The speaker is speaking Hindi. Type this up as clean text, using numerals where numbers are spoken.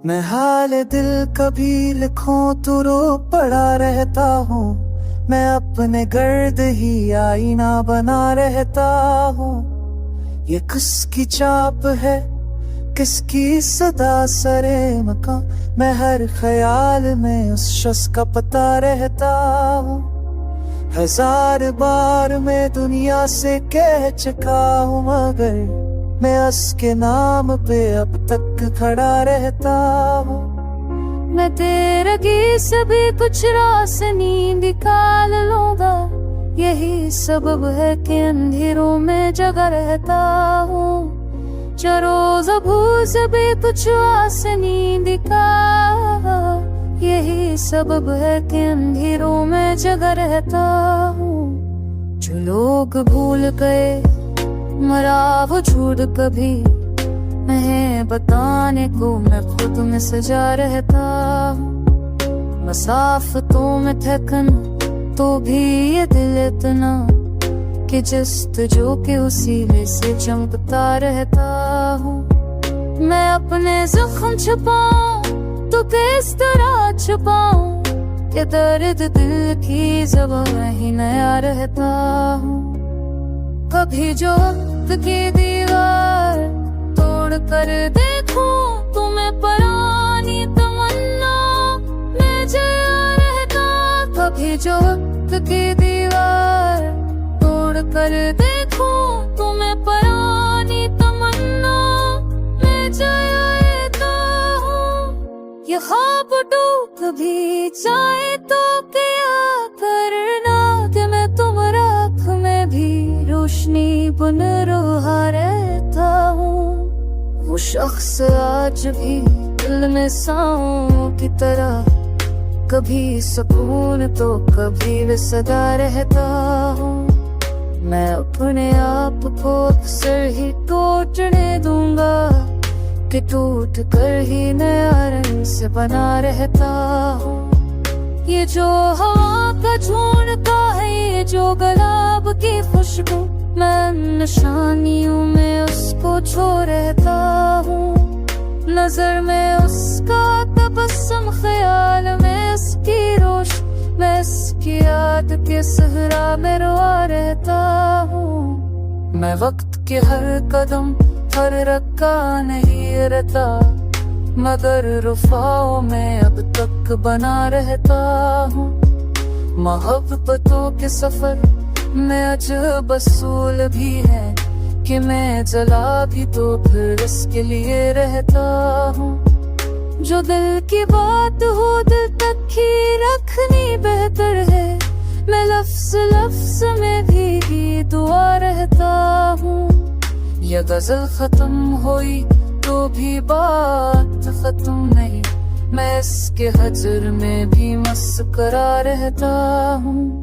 मैं हाल दिल कभी लिखूं तो रो पड़ा रहता हूँ। मैं अपने गर्द ही आईना बना रहता हूँ। ये किसकी चाप है, किसकी सदा सरे मकां। मैं हर ख्याल में उस शख्स का पता रहता हूँ। हजार बार मैं दुनिया से कह चुका हूँ, मगर मैं उसके नाम पे अब तक खड़ा रहता हूँ। मैं तेरे की सभी कुछ रास नींद निकाल लूंगा। यही सबब है कि अंधेरों में जगा रहता हूँ। जो रोज भूस भी कुछ आस नींद का, यही सबब है कि अंधेरों में जगा रहता हूँ। जो लोग भूल गए मरा वो झूठ कभी मैं बताने को मैं खुद में सजा रहता हूँ। मसाफतों में थकन तो भी ये दिल इतना कि जस्तजू के उसी में से चमकता रहता हूँ। मैं अपने जख्म छुपाऊं तो किस तरह छुपाऊं कि दर्द दिल की ज़बान ही नया रहता हूँ। कभी जो वक्त की दीवार तोड़ कर देखूं तुम्हें पुरानी तमन्ना में जया रहता। कभी जो वक्त की दीवार तोड़ कर देखूं तुम्हें पुरानी तमन्ना में जया रहता हूँ। ये ख्वाब टूट भी जाए तो क्या करना कि मैं तुम्हारा आँख में भी रोशनी बन रहा रहता हूँ। वो शख्स आज भी दिल में सांवों की तरह कभी सुकून तो कभी विसदा रहता हूँ। मैं अपने आप को अक्सर ही टूटने दूंगा कि टूट कर ही नया रंग से बना रहता हूँ। ये जो हवा का झोंका है, ये जो गुलाब की खुशबू, मैं निशानियों में उसको छो रहता हूँ। नजर में उसका तबस्सुम, ख्याल में उसकी रोश, मैं उसकी याद के सहरा में रोआ रहता हूँ। मैं वक्त के हर कदम हर रक्का नहीं रहता, मगर रुफाओं में अब तक बना रहता हूँ। मोहब्बतों के सफर में अजब असूल भी है कि मैं जला भी तो फिर इसके लिए रहता हूँ। जो दिल की बात हो दिल तक ही रखनी बेहतर है। मैं लफ्ज़ लफ्ज़ में भी दुआ रहता हूँ। यह गजल खत्म हुई तो भी बात खत्म नहीं, मैं इसके हजर में भी मस्करा रहता हूँ।